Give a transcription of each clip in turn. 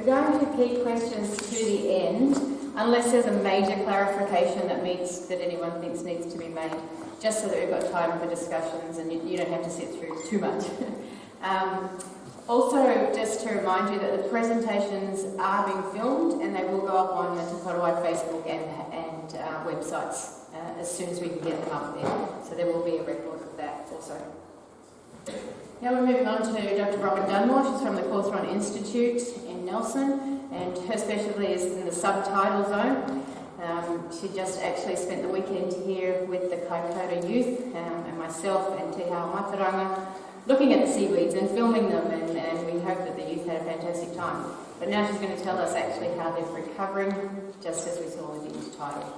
going to keep questions to the end, unless there's a major clarification that anyone thinks needs to be made, just so that we've got time for discussions and you don't have to sit through too much. Also, just to remind you that the presentations are being filmed and they will go up on the Subtidal Facebook and websites as soon as we can get them up there. So there will be a record of that also. Now we're moving on to Dr. Robyn Dunmore. She's from the Cawthron Institute in Nelson, and her specialty is in the Subtidal zone. She just actually spent the weekend here with the Kaikoura youth and myself and Te Hao Mataranga, looking at the seaweeds and filming them, and we hope that the youth had a fantastic time. But now she's going to tell us actually how they're recovering, just as we saw with the intertidal.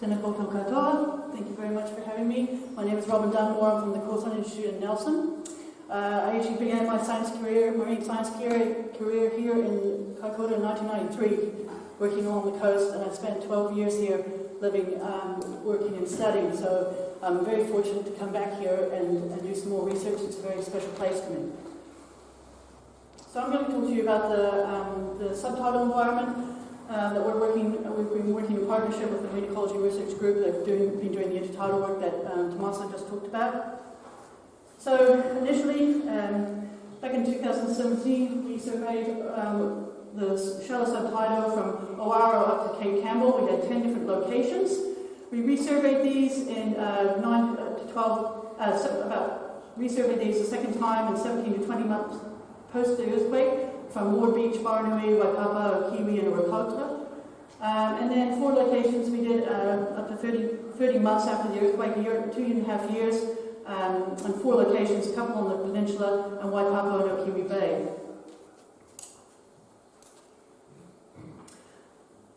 Tēnā koutou katoa. Thank you very much for having me. My name is Robyn Dunmore. I'm from the Cawthron Institute in Nelson. I actually began my marine science career here in Kaikoura in 1993, working along the coast, and I spent 12 years here living, working and studying. So I'm very fortunate to come back here and do some more research. It's a very special place to me. So I'm going to talk to you about the subtidal environment that we've been working in partnership with the Marine Ecology Research Group that have been doing the intertidal work that Tommaso just talked about. So initially, back in 2017, we surveyed the shallow subtidal from Owaro up to Cape Campbell. We had 10 different locations. We resurveyed these in 9 to 12, resurveyed these the second time in 17 to 20 months post the earthquake from Ward Beach, Wharenui, Waipapa, Kiwi and Ruakauta. And then 4 locations we did up to 30 months after the earthquake, 2.5 years, and 4 locations, a couple on the peninsula and Waipapa and Okiwi Bay.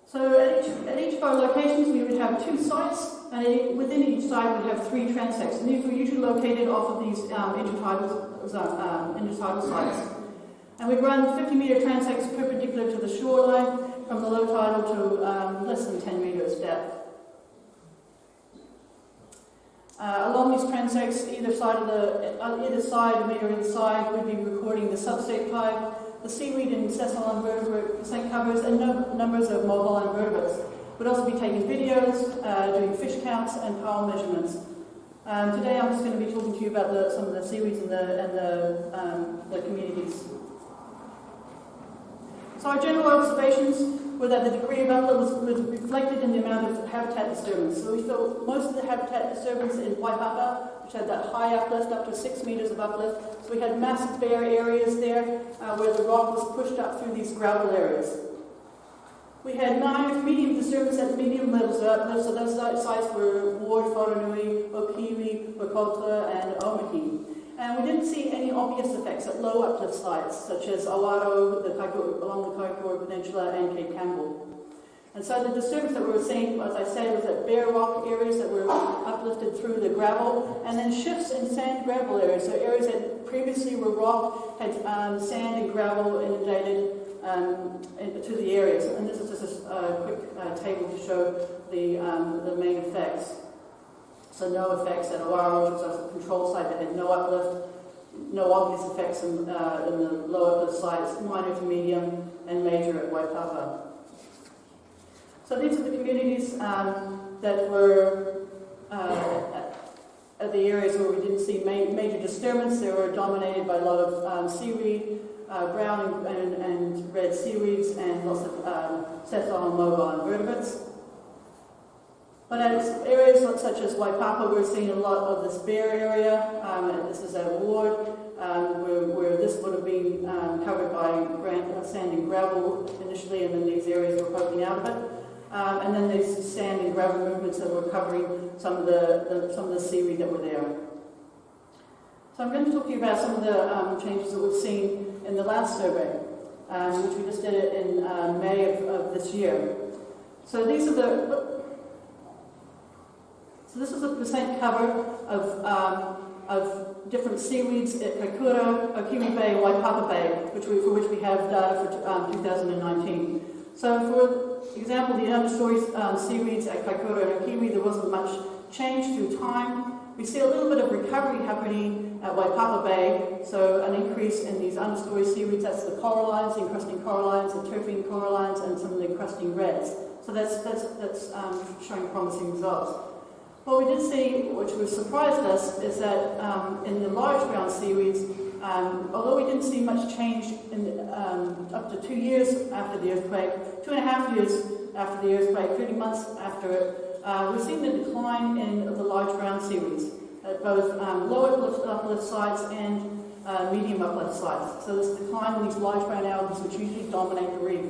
So at each of our locations we would have 2 sites, and within each site we'd have 3 transects. And these were usually located off of these intertidal sites. And we'd run 50-metre transects perpendicular to the shoreline from the low tidal to less than 10 metres depth. Along these transects, either side, a metre either side, we'd be recording the substrate type, the seaweed and sessile invertebrate percent covers, and numbers of mobile invertebrates. We'd also be taking videos, doing fish counts and power measurements. Today I'm just going to be talking to you about some of the seaweeds and the communities. So our general observations were that the degree of uplift was reflected in the amount of habitat disturbance. So we felt most of the habitat disturbance in Waipapa, which had that high uplift, up to 6 metres of uplift. So we had massive bare areas there where the rock was pushed up through these gravel areas. We had 9 medium disturbance at medium levels of uplift, so those sites were Ward, Wharenui, Okiwi, Ruakauta and Omahi. And we didn't see any obvious effects at low uplift sites, such as Owaro, along the Kaikoura Peninsula, and Cape Campbell. And so the disturbance that we were seeing, as I said, was at bare rock areas that were uplifted through the gravel, and then shifts in sand gravel areas. So areas that previously were rock had sand and gravel inundated to the areas. And this is just a quick table to show the main effects. So no effects at Owaro, which was a control site that had no uplift, no obvious effects in the low uplift sites, minor to medium, and major at Waipapa. So these are the communities that were at the areas where we didn't see major disturbance. They were dominated by a lot of seaweed, brown and red seaweeds, and lots of sessile and mobile invertebrates. But at areas such as Waipapa, we're seeing a lot of this bare area. This is a ward where this would have been covered by sand and gravel initially, and then these areas were poking out of it. And then these sand and gravel movements that were covering some of the seaweed that were there. So I'm going to talk to you about some of the changes that we've seen in the last survey, which we just did it in May of this year. So these are this is a percent cover of different seaweeds at Kaikoura, Okiwi Bay, Waipapa Bay, for which we have data for 2019. So for example, the understory seaweeds at Kaikoura and Okiwi, there wasn't much change through time. We see a little bit of recovery happening at Waipapa Bay, so an increase in these understory seaweeds, that's the corallines, the encrusting corallines, the terpene corallines, and some of the encrusting reds. So that's showing promising results. What we did see, which was surprised us, is that in the large brown seaweeds, although we didn't see much change in up to 2 years after the earthquake, 2.5 years after the earthquake, 30 months after it, we've seen the decline in the large brown seaweeds at both low uplift sites and medium uplift sites. So this decline in these large brown algae, which usually dominate the reef.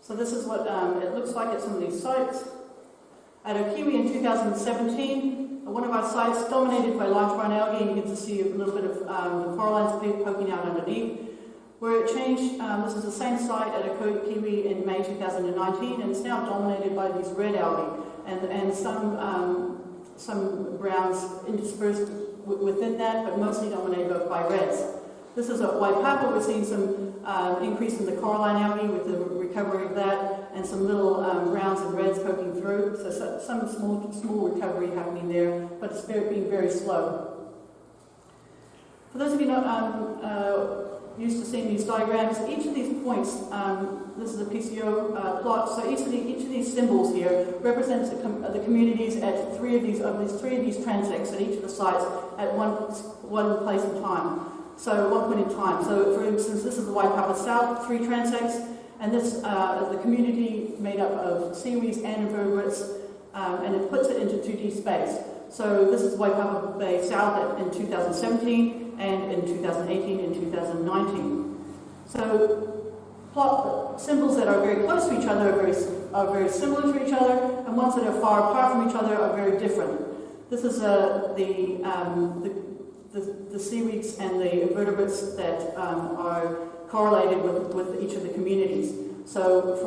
So this is what it looks like at some of these sites. At Okiwi in 2017, one of our sites dominated by large brown algae, and you get to see a little bit of the corallines poking out underneath. Where it changed, this is the same site at Okiwi in May 2019, and it's now dominated by these red algae, and some browns interspersed within that, but mostly dominated by reds. This is at Waipapa. We're seeing some increase in the coralline algae with the recovery of that, and some little browns and reds poking through. So some small recovery happening there, but it's being very slow. For those of you not used to seeing these diagrams, each of these points, this is a PCO plot, so each of these symbols here represents the communities at three of these transects at each of the sites at one place in time. So one point in time. So for instance, this is the Waipapa South, 3 transects, and this is the community made up of seaweeds and invertebrates, and it puts it into 2D space. So this is Waipapa Bay South in 2017, and in 2018 and 2019. So plot symbols that are very close to each other are very similar to each other, and ones that are far apart from each other are very different. This is the seaweeds and the invertebrates that are correlated with each of the communities. So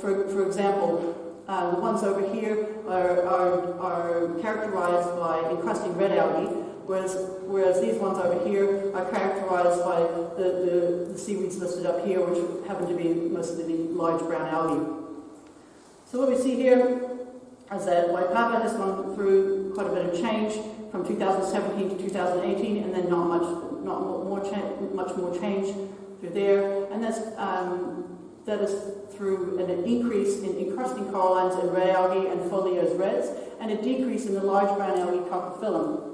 for example, the ones over here are characterized by encrusting red algae, whereas these ones over here are characterized by the seaweeds listed up here, which happen to be mostly the large brown algae. So what we see here is that Waipapa has gone through quite a bit of change from 2017 to 2018, and then not much more change through there, and that is through an increase in encrusting corallines and red algae and foliose reds, and a decrease in the large brown algae coprophyllum.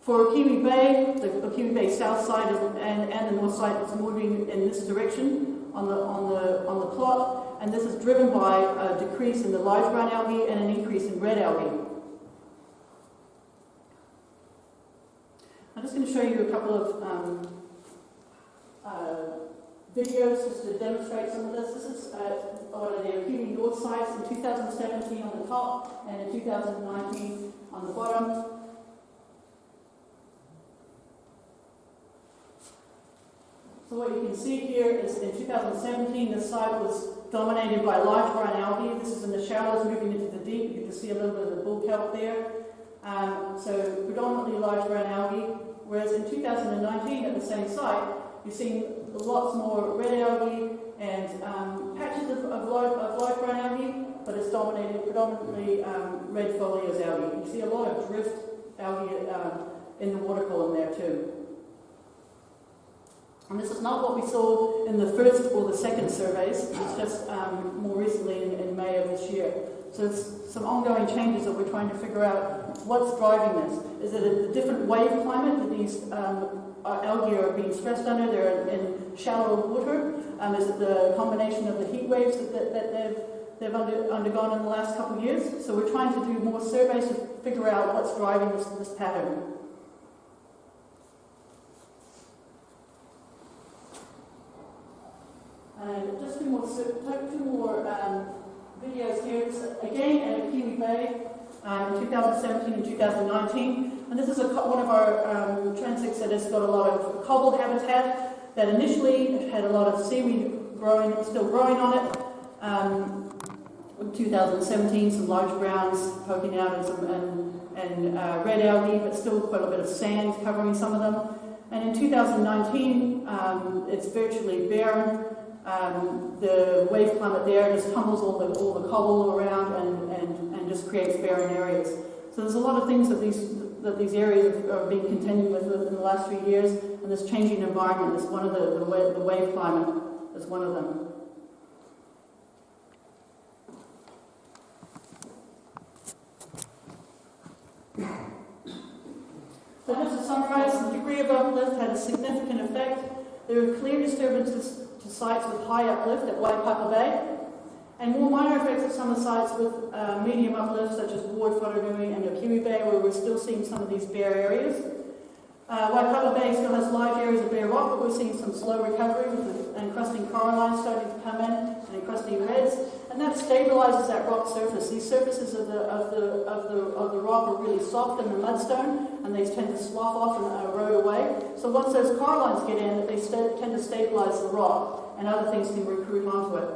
For Okiwi Bay, the Okiwi Bay south side and the north side is moving in this direction on the plot, and this is driven by a decrease in the large brown algae and an increase in red algae. I'm just going to show you a couple of videos just to demonstrate some of this. This is one of the Okiwi North sites in 2017 on the top and in 2019 on the bottom. So what you can see here is in 2017 the site was dominated by large brown algae. This is in the shallows moving into the deep. You can see a little bit of the bull kelp there. So predominantly large brown algae, whereas in 2019 at the same site you've seen lots more red algae and patches of large brown algae, but it's dominated predominantly red foliose algae. You see a lot of drift algae in the water column there too. And this is not what we saw in the first or the second surveys. It's just more recently in May of this year. So it's some ongoing changes that we're trying to figure out what's driving this. Is it a different wave climate that these algae are being stressed under? They're in shallow water. Is it the combination of the heat waves that they've undergone in the last couple of years? So we're trying to do more surveys to figure out what's driving this pattern. And just two more videos here. This, again, at Okiwi Bay in 2017 and 2019. And this is one of our transects that has got a lot of cobble habitat that initially had a lot of seaweed still growing on it. In 2017, some large browns poking out and red algae, but still quite a bit of sand covering some of them. And in 2019, it's virtually barren. The wave climate there just tumbles all the cobble around and just creates barren areas. So there's a lot of things that these areas are being contending with in the last few years, and this changing environment is one of the wave climate is one of them. So just to summarize, the degree of uplift had a significant effect. There are clear disturbances to sites with high uplift at Waipapa Bay, and more minor effects at some of the sites with medium uplift, such as Ward, Whanganui and Okiwi Bay, where we're still seeing some of these bare areas. Waipapa Bay still has large areas of bare rock, but we're seeing some slow recovery with the encrusting coralline starting to come in and encrusting reds, and that stabilizes that rock surface. These surfaces of the rock are really soft in the mudstone, and they tend to slough off and erode away. So once those corallines get in, they tend to stabilize the rock, and other things can recruit onto it.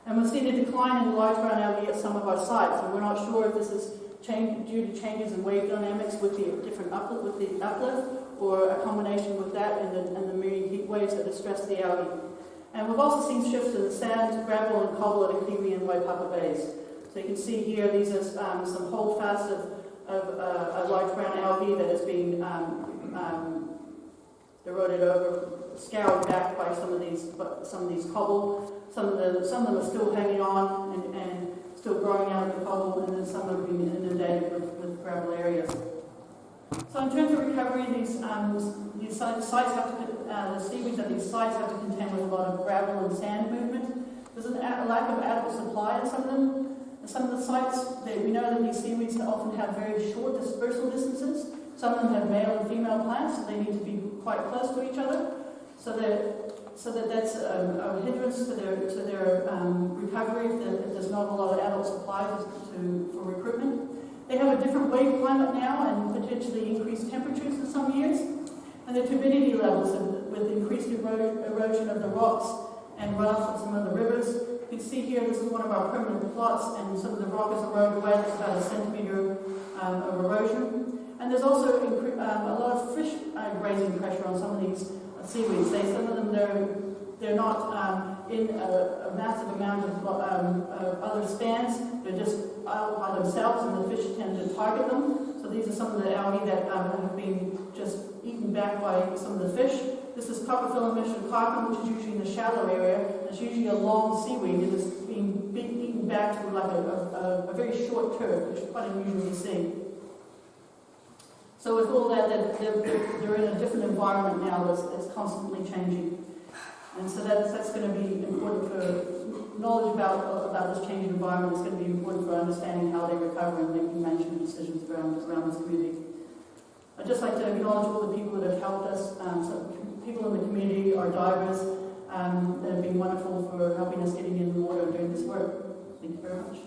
And we've seen a decline in large brown algae at some of our sites, and we're not sure if this is due to changes in wave dynamics with the different uplift, or a combination with that and the marine heat waves that distress the algae. And we've also seen shifts in the sand, gravel, and cobble at Okiwi and Waipapa Bays. So you can see here, these are some holdfasts of a large brown algae that is being eroded over, scoured back by some of these cobble. Some of them are still hanging on and still growing out of the cobble, and then some are being inundated with gravel areas. So in terms of recovery, these sites have to, the seaweeds at these sites have to contend with a lot of gravel and sand movement. There's a lack of adequate supply in some of them. And some of the sites, we know that these seaweeds often have very short dispersal distances. Some of them have male and female plants, so they need to be quite close to each other. So that's a hindrance to their recovery if there's not a lot of adult supply for recruitment. They have a different wave climate now and potentially increased temperatures in some years. And the turbidity levels with increased erosion of the rocks and runoff of some of the rivers. You can see here, this is one of our permanent plots, and some of the rock is eroded away. There's about a centimetre of erosion. And there's also a lot of fish grazing pressure on some of these seaweeds. Some of them, they're not in a massive amount of other stands. They're just out by themselves, and the fish tend to target them. So these are some of the algae that have been just eaten back by some of the fish. This is Copperfield and carpon, which is usually in the shallow area. It's usually a long seaweed, and it's being eaten back to like a very short turf, which is quite unusual to see. So with all that, they're in a different environment now that's constantly changing. And so that's going to be important for knowledge about this changing environment. It's going to be important for understanding how they recover and making management decisions around this community. I'd just like to acknowledge all the people that have helped us. So people in the community, our divers, that have been wonderful for helping us getting in the water and doing this work. Thank you very much.